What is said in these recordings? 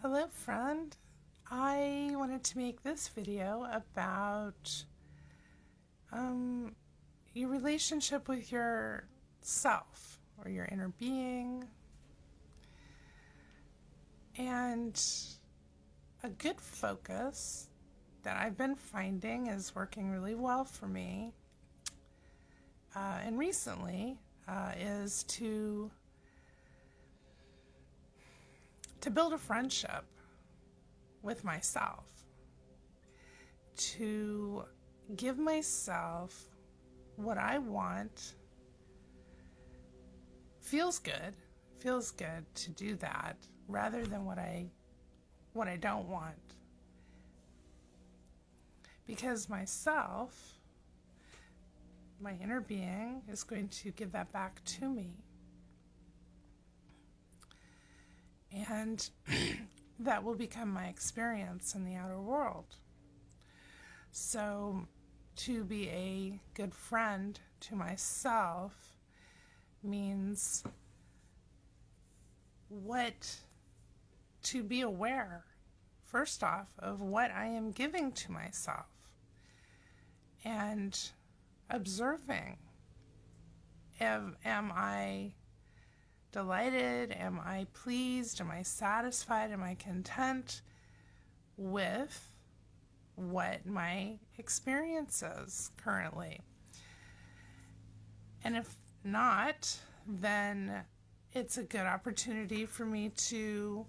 Hello friend, I wanted to make this video about your relationship with yourself or your inner being, and a good focus that I've been finding is working really well for me and recently is to build a friendship with myself, to give myself what I want. Feels good to do that rather than what I don't want, because myself, my inner being, is going to give that back to me. And that will become my experience in the outer world. So to be a good friend to myself means to be aware, first off, of what I am giving to myself and observing. Am I delighted? Am I pleased? Am I satisfied? Am I content with what my experience is currently? And if not, then it's a good opportunity for me to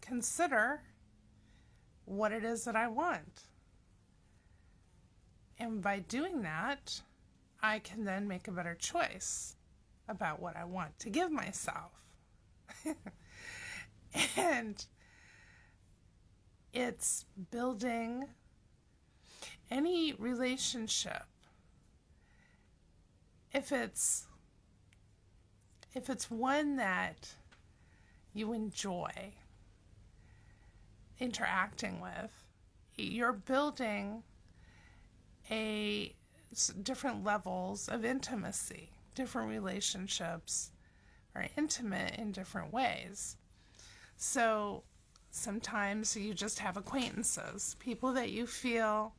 consider what it is that I want. And by doing that, I can then make a better choice about what I want to give myself. And it's building any relationship. If it's one that you enjoy interacting with, you're building different levels of intimacy. Different relationships are intimate in different ways. So sometimes you just have acquaintances, people that you feel,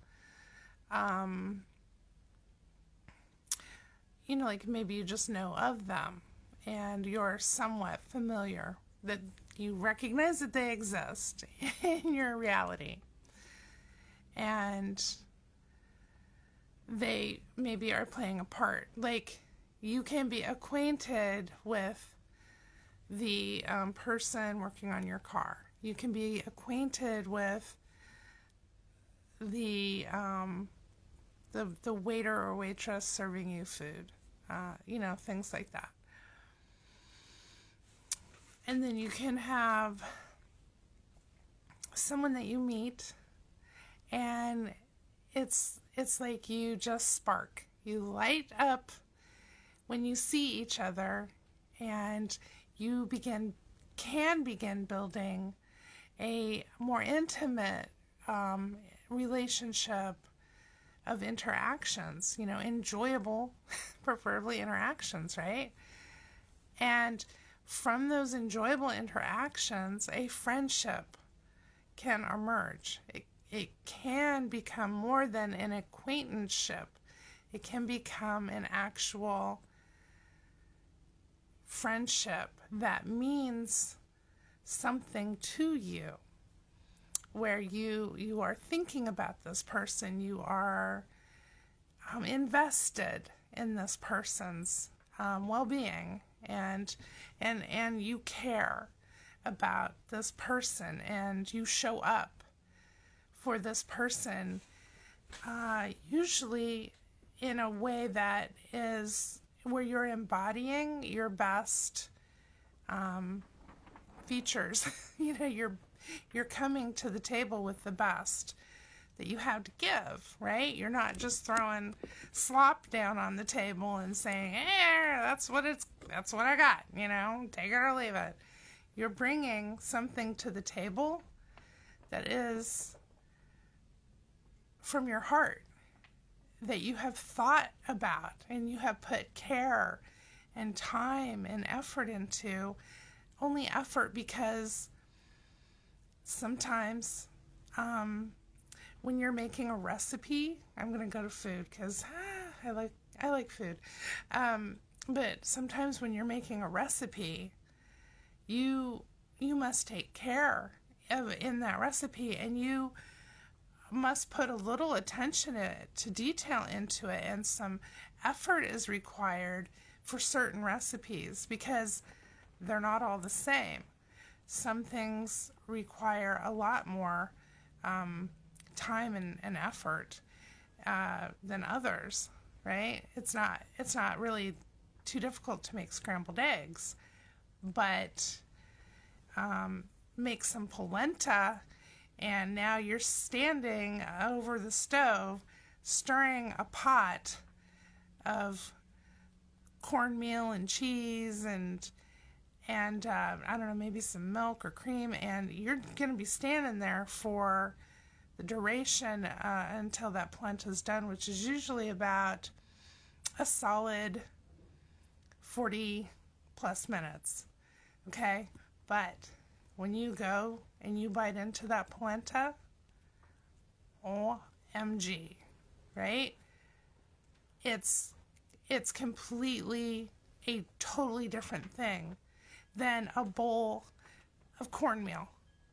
like maybe you just know of them and you're somewhat familiar, that you recognize that they exist in your reality. And they maybe are playing a part. Like, you can be acquainted with the person working on your car. You can be acquainted with the waiter or waitress serving you food. Things like that. And then you can have someone that you meet, and it's like you just spark. You light up when you see each other, and you can begin building a more intimate relationship of interactions, enjoyable, preferably interactions, right? And from those enjoyable interactions, a friendship can emerge. It can become more than an acquaintanceship. It can become an actual friendship that means something to you, where you are thinking about this person, you are invested in this person's well-being, and you care about this person, and you show up for this person, usually in a way that is where you're embodying your best features. You're coming to the table with the best that you have to give, right? You're not just throwing slop down on the table and saying, "Hey, that's what I got, take it or leave it." You're bringing something to the table that is from your heart, that you have thought about and you have put care and time and effort into only effort because sometimes when you're making a recipe, I'm going to go to food because I like food. But sometimes when you're making a recipe, you must take care in that recipe, and you must put a little attention to detail into it, and some effort is required for certain recipes because they're not all the same. Some things require a lot more time and effort than others, right? It's not really too difficult to make scrambled eggs, but make some polenta, and now you're standing over the stove stirring a pot of cornmeal and cheese and I don't know, maybe some milk or cream, and you're going to be standing there for the duration until that polenta is done, which is usually about a solid 40 plus minutes. Okay? But when you go and you bite into that polenta, OMG, right? It's completely a totally different thing than a bowl of cornmeal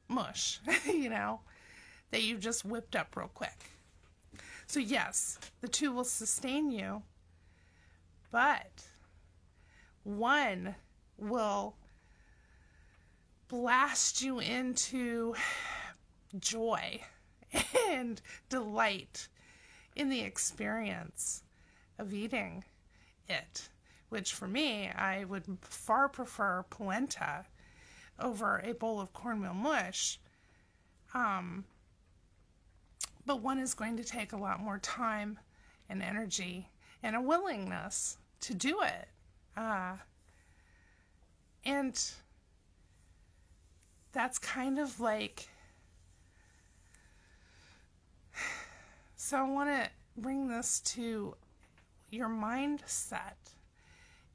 mush, that you just whipped up real quick. So yes, the two will sustain you, but one will blast you into joy and delight in the experience of eating it, which for me, I would far prefer polenta over a bowl of cornmeal mush. But one is going to take a lot more time and energy and a willingness to do it. And that's kind of like, so I want to bring this to your mindset.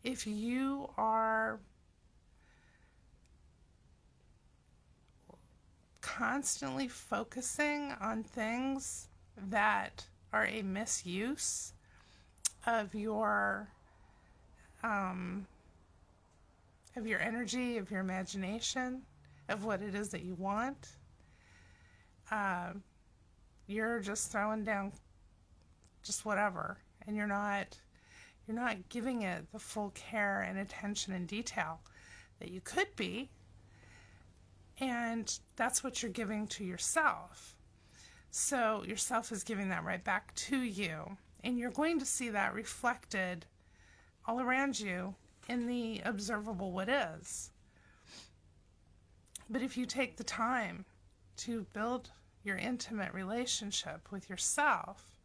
If you are constantly focusing on things that are a misuse of your energy, of your imagination, of what it is that you want, you're just throwing down just whatever, and you're not giving it the full care and attention and detail that you could be, and that's what you're giving to yourself. So yourself is giving that right back to you, and you're going to see that reflected all around you in the observable what is. But if you take the time to build your intimate relationship with yourself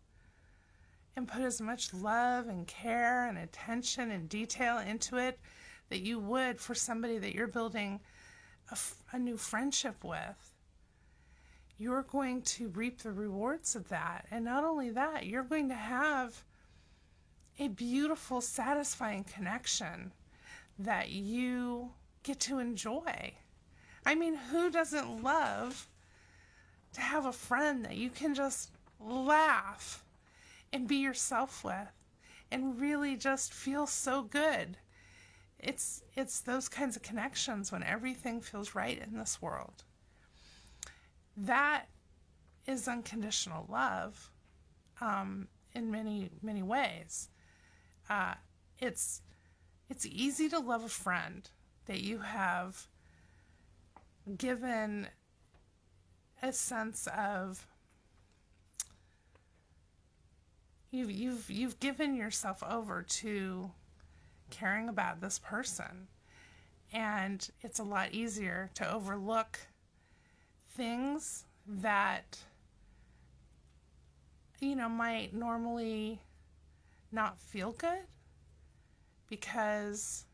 and put as much love and care and attention and detail into it that you would for somebody that you're building a new friendship with, you're going to reap the rewards of that. And not only that, you're going to have a beautiful, satisfying connection that you get to enjoy. I mean, who doesn't love to have a friend that you can just laugh and be yourself with and really just feel so good? It's those kinds of connections when everything feels right in this world. That is unconditional love in many, many ways. It's easy to love a friend that you have given a sense of, you've given yourself over to caring about this person, and it's a lot easier to overlook things that might normally not feel good because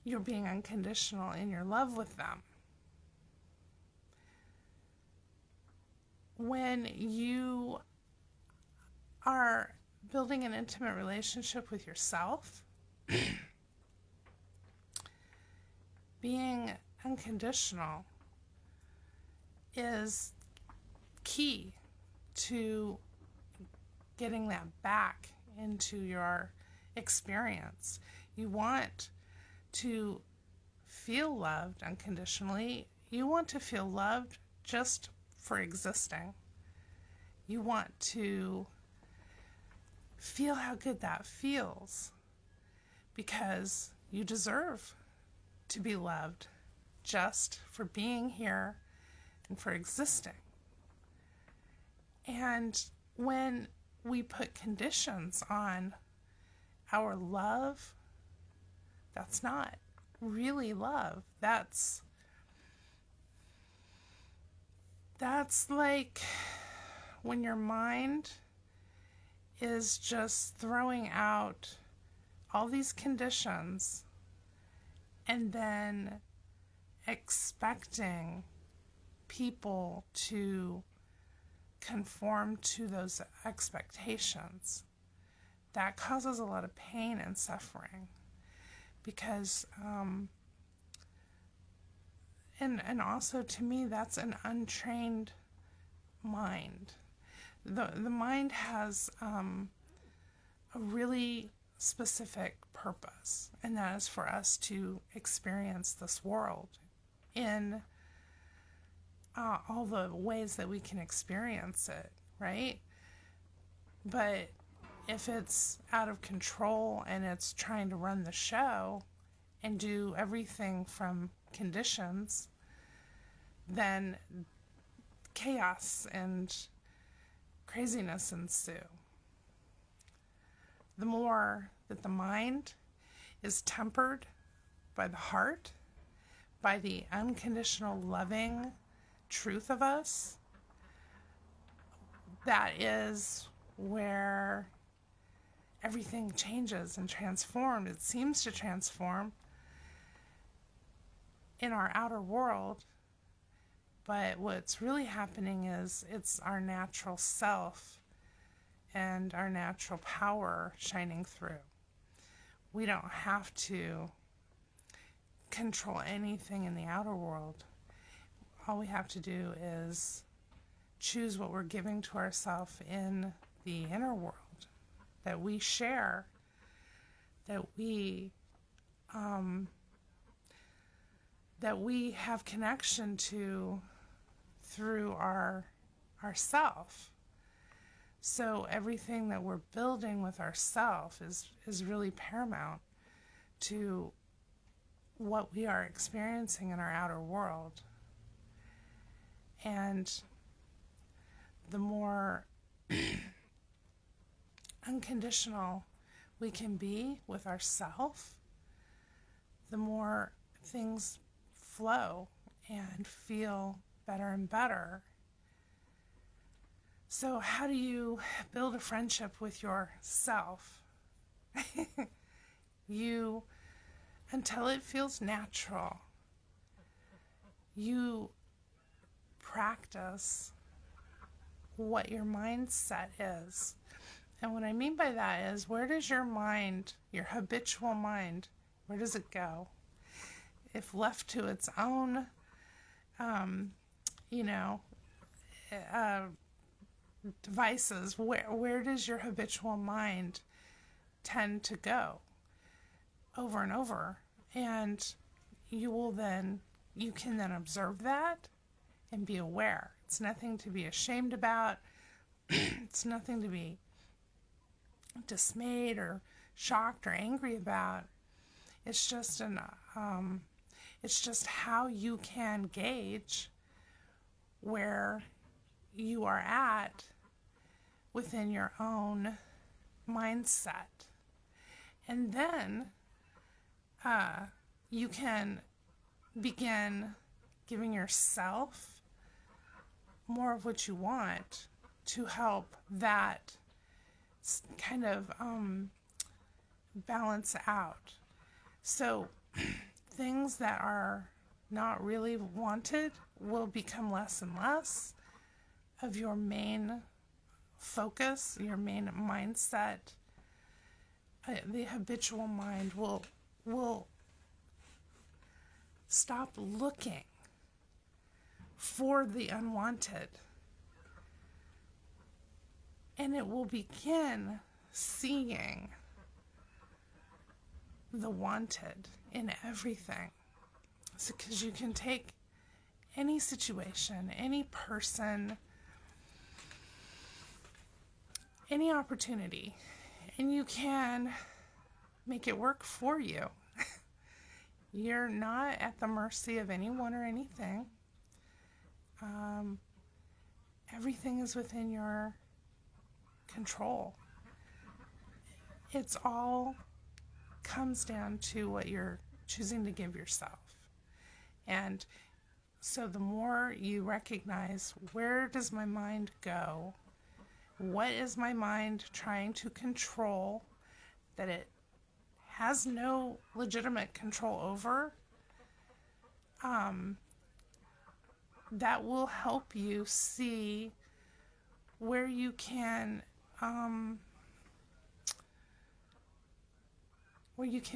you're being unconditional in your love with them. When you are building an intimate relationship with yourself, being unconditional is key to getting that back into your experience. You want to feel loved unconditionally. You want to feel loved just for existing. You want to feel how good that feels because you deserve to be loved just for being here and for existing. And when we put conditions on our love, that's not really love. That's like when your mind is just throwing out all these conditions and then expecting people to conform to those expectations. That causes a lot of pain and suffering because and also to me that's an untrained mind. The mind has a really specific purpose, and that is for us to experience this world in all the ways that we can experience it, right? But if it's out of control and it's trying to run the show and do everything from conditions, then chaos and craziness ensue. The more that the mind is tempered by the heart, by the unconditional loving truth of us, that is where everything changes and transforms. It seems to transform in our outer world, but what's really happening is it's our natural self and our natural power shining through. We don't have to control anything in the outer world. All we have to do is choose what we're giving to ourselves in the inner world that we share, that we have connection to through our self. So everything that we're building with ourself is really paramount to what we are experiencing in our outer world. And the more unconditional we can be with ourself, the more things flow and feel better and better. So how do you build a friendship with yourself? Until it feels natural, you practice what your mindset is. And what I mean by that is, where does your mind, your habitual mind, where does it go? If left to its own, devices, where does your habitual mind tend to go over and over? And you can then observe that and be aware. It's nothing to be ashamed about. It's nothing to be dismayed or shocked or angry about. It's just it's just how you can gauge where you are at within your own mindset. And then you can begin giving yourself more of what you want to help that kind of balance out. So things that are not really wanted will become less and less of your main focus, your main mindset. The habitual mind will stop looking for the unwanted, and it will begin seeing the wanted in everything. So, because you can take any situation, any person, any opportunity, and you can make it work for you. You're not at the mercy of anyone or anything. Everything is within your control. It's all comes down to what you're choosing to give yourself. And so the more you recognize, where does my mind go? What is my mind trying to control that it has no legitimate control over? That will help you see where you can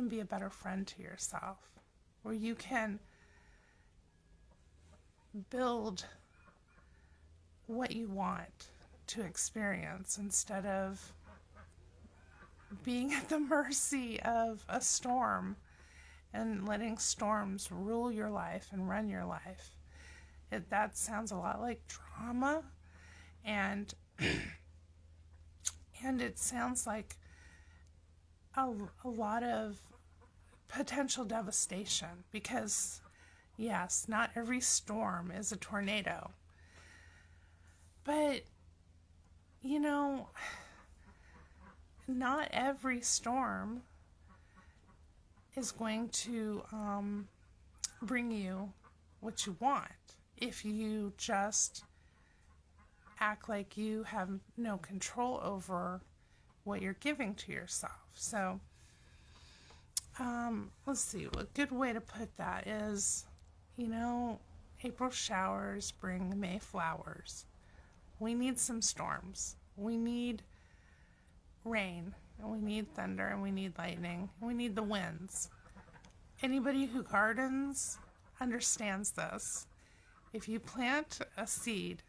be a better friend to yourself, where you can build what you want to experience instead of being at the mercy of a storm and letting storms rule your life and run your life. That sounds a lot like drama, and and it sounds like a lot of potential devastation, because yes, not every storm is a tornado, but you know, not every storm is going to bring you what you want if you just act like you have no control over what you're giving to yourself. So let's see, a good way to put that is, April showers bring May flowers. We need some storms. We need rain, and we need thunder, and we need lightning, and we need the winds. Anybody who gardens understands this. If you plant a seed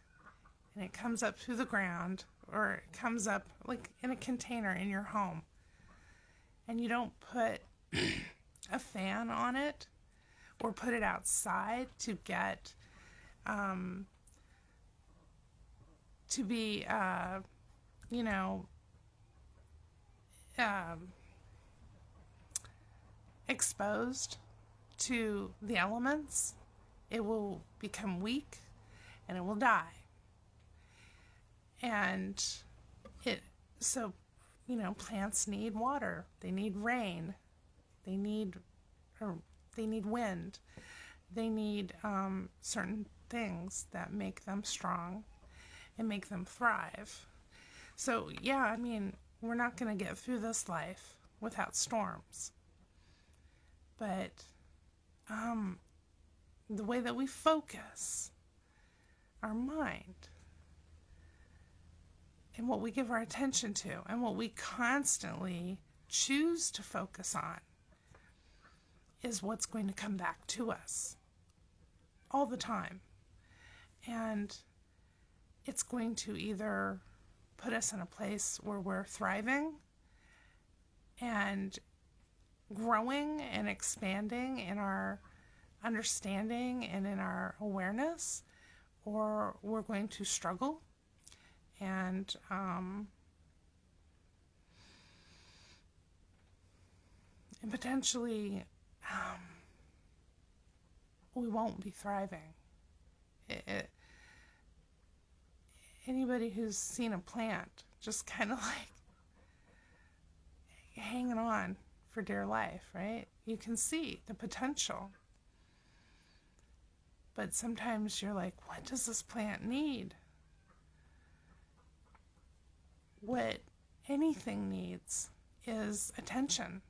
and it comes up through the ground, or it comes up like in a container in your home, and you don't put a fan on it or put it outside to get to be exposed to the elements, it will become weak and it will die. And plants need water, they need rain, they need wind, they need certain things that make them strong and make them thrive. So yeah, we're not going to get through this life without storms. But the way that we focus our mind and what we give our attention to and what we constantly choose to focus on is what's going to come back to us all the time. And it's going to either put us in a place where we're thriving and growing and expanding in our understanding and in our awareness, or we're going to struggle and potentially we won't be thriving. Anybody who's seen a plant just kind of like hanging on for dear life, right? You can see the potential. But sometimes you're like, what does this plant need? What anything needs is attention.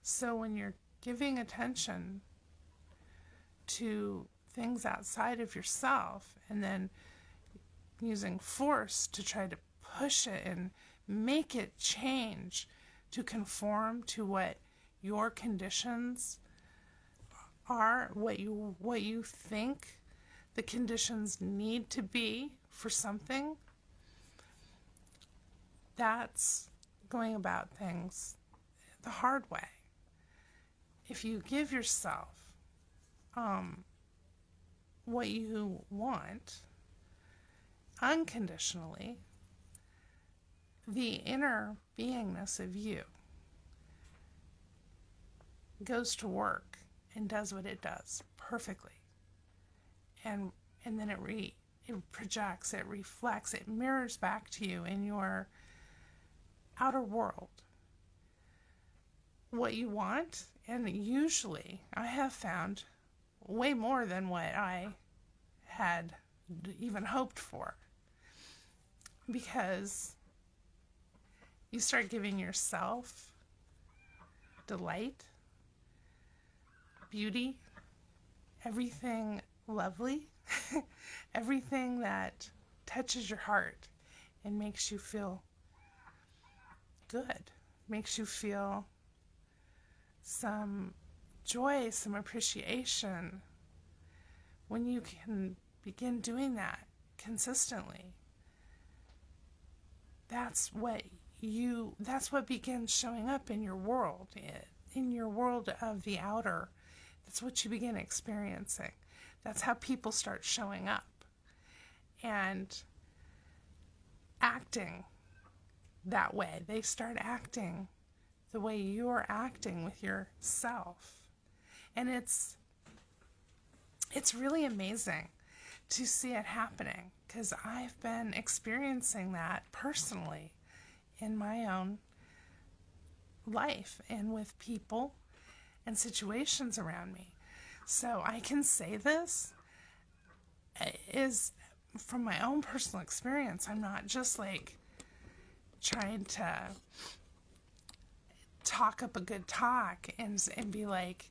So when you're giving attention to things outside of yourself and then using force to try to push it and make it change to conform to what your conditions are, what you think the conditions need to be for something, that's going about things the hard way. If you give yourself what you want unconditionally, the inner beingness of you goes to work and does what it does perfectly. And then it projects, it reflects, it mirrors back to you in your outer world what you want. And usually I have found way more than what I had even hoped for, because you start giving yourself delight, beauty, everything lovely, everything that touches your heart and makes you feel good, makes you feel some joy, some appreciation. When you can begin doing that consistently, that's what begins showing up in your world, of the outer. That's what you begin experiencing. That's how people start showing up and acting that way. They start acting the way you're acting with yourself. And it's really amazing to see it happening, because I've been experiencing that personally in my own life and with people and situations around me. So I can say this is from my own personal experience. I'm not just like trying to talk up a good talk and be like,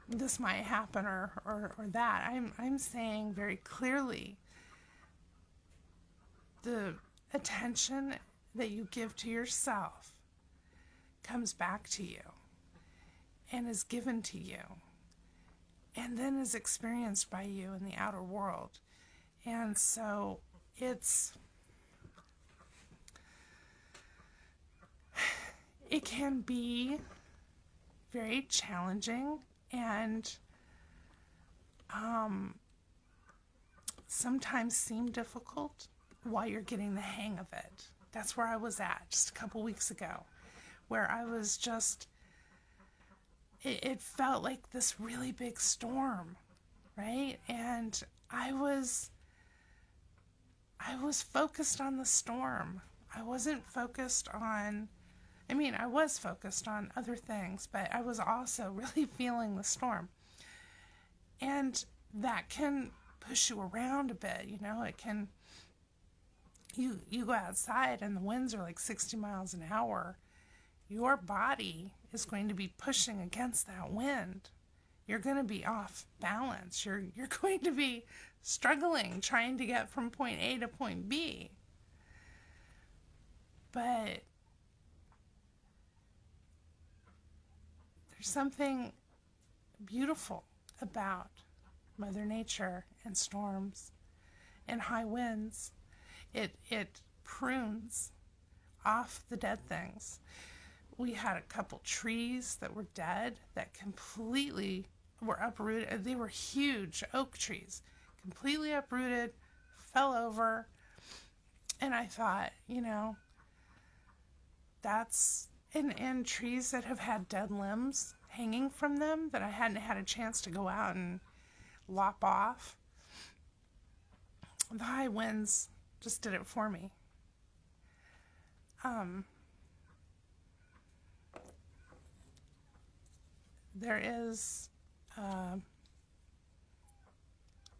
this might happen or that. I'm saying very clearly, the attention that you give to yourself comes back to you and is given to you and then is experienced by you in the outer world. And so it can be very challenging and sometimes seem difficult while you're getting the hang of it. That's where I was at just a couple weeks ago, where I was just, it felt like this really big storm, right? And I was focused on the storm. I wasn't focused on, I was focused on other things, but I was also really feeling the storm. And that can push you around a bit, it can, you go outside and the winds are like 60 miles an hour. Your body is going to be pushing against that wind. You're going to be off balance. You're going to be struggling trying to get from point A to point B. But there's something beautiful about Mother Nature and storms and high winds. It prunes off the dead things. We had a couple trees that were dead that completely were uprooted. They were huge oak trees, completely uprooted, fell over. And I thought, that's, and trees that have had dead limbs hanging from them that I hadn't had a chance to go out and lop off. The high winds just did it for me. There is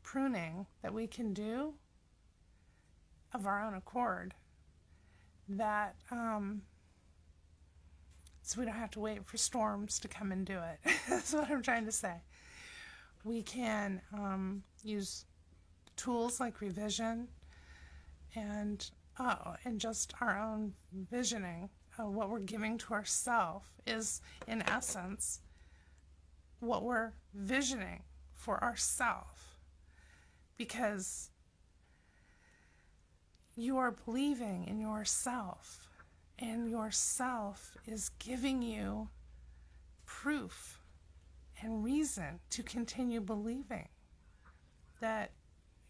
pruning that we can do of our own accord, that so we don't have to wait for storms to come and do it. That's what I'm trying to say. We can use tools like revision and just our own visioning what we're giving to ourselves is, in essence, what we're visioning for ourselves. Because you are believing in yourself, and yourself is giving you proof and reason to continue believing that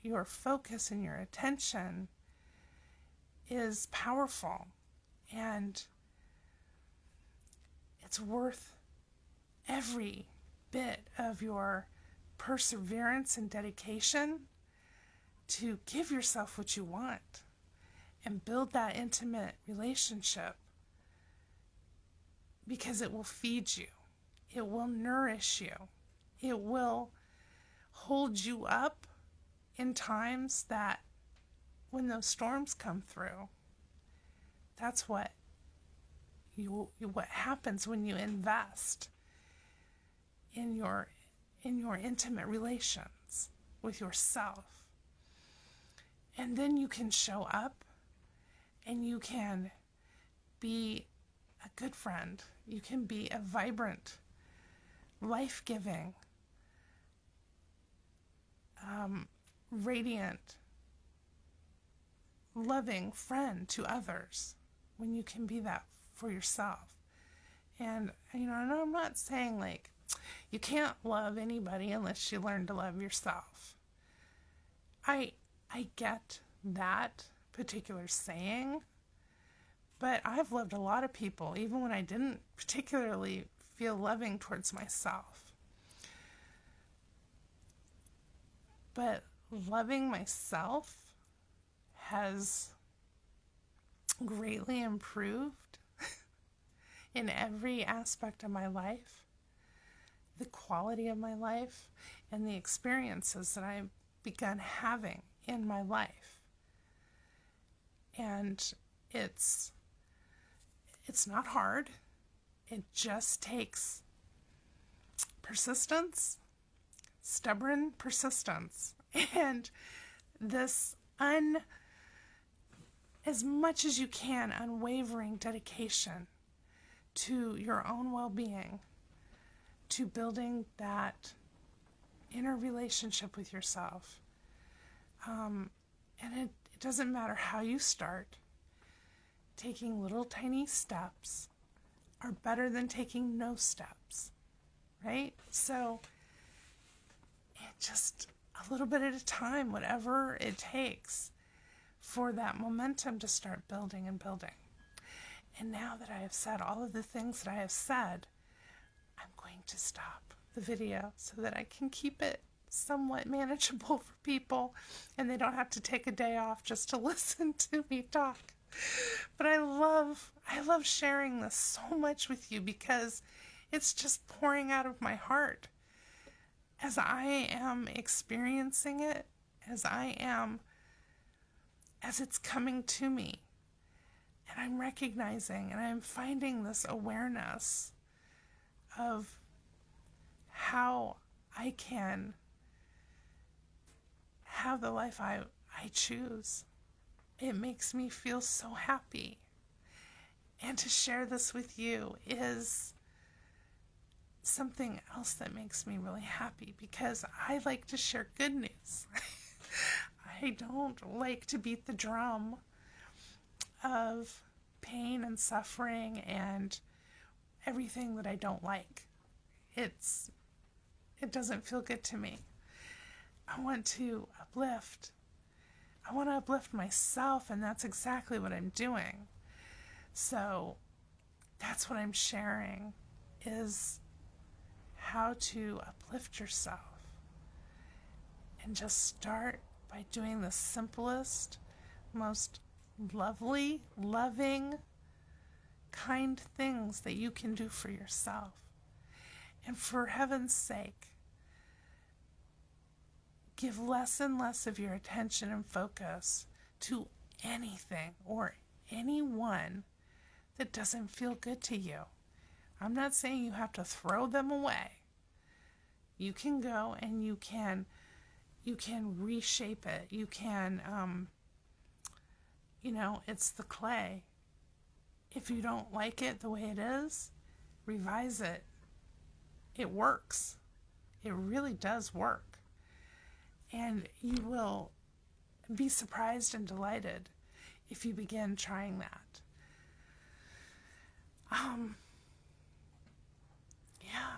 your focus and your attention is powerful, and it's worth every bit of your perseverance and dedication to give yourself what you want and build that intimate relationship, because it will feed you, it will nourish you, it will hold you up in times that when those storms come through. That's what happens when you invest in your intimate relations with yourself. And then you can show up and you can be a good friend. You can be a vibrant, life-giving, radiant, loving friend to others when you can be that for yourself. And, I'm not saying like you can't love anybody unless you learn to love yourself. I get that particular saying, but I've loved a lot of people even when I didn't particularly feel loving towards myself. But loving myself has greatly improved in every aspect of my life, the quality of my life, and the experiences that I've begun having in my life. And it's not hard. It just takes persistence, stubborn persistence, and this as much as you can, unwavering dedication to your own well-being, to building that inner relationship with yourself. And it doesn't matter how you start. Taking little tiny steps are better than taking no steps, right? So just a little bit at a time, whatever it takes for that momentum to start building and building. And now that I have said all of the things that I have said, I'm going to stop the video so that I can keep it somewhat manageable for people and they don't have to take a day off just to listen to me talk. But I love sharing this so much with you because it's just pouring out of my heart as I am experiencing it, as it's coming to me. And I'm recognizing and I'm finding this awareness of how I can have the life I choose. It makes me feel so happy. And to share this with you is something else that makes me really happy because I like to share good news. I don't like to beat the drum of pain and suffering and everything that I don't like. It doesn't feel good to me. I want to uplift. I want to uplift myself, and that's exactly what I'm doing. So that's what I'm sharing, is how to uplift yourself. And just start by doing the simplest, most lovely, loving, kind things that you can do for yourself. And for heaven's sake, give less and less of your attention and focus to anything or anyone that doesn't feel good to you. I'm not saying you have to throw them away. You can go and you can reshape it. You can, it's the clay. If you don't like it the way it is, revise it. It works. It really does work. And you will be surprised and delighted if you begin trying that. Yeah.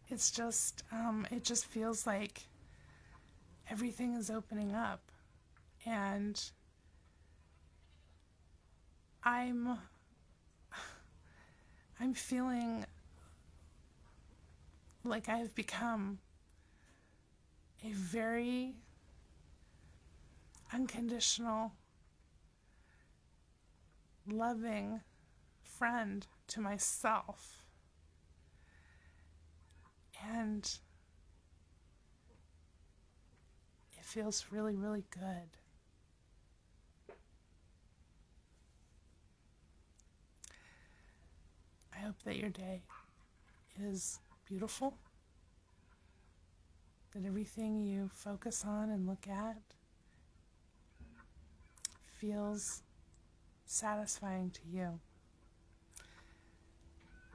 It's just, it just feels like everything is opening up. And I'm feeling like I've become a very unconditional, loving friend to myself. And it feels really, really good. I hope that your day is beautiful, that everything you focus on and look at feels satisfying to you,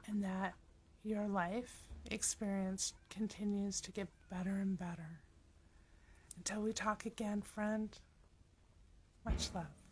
and that your life experience continues to get better and better. Until we talk again, friend, much love.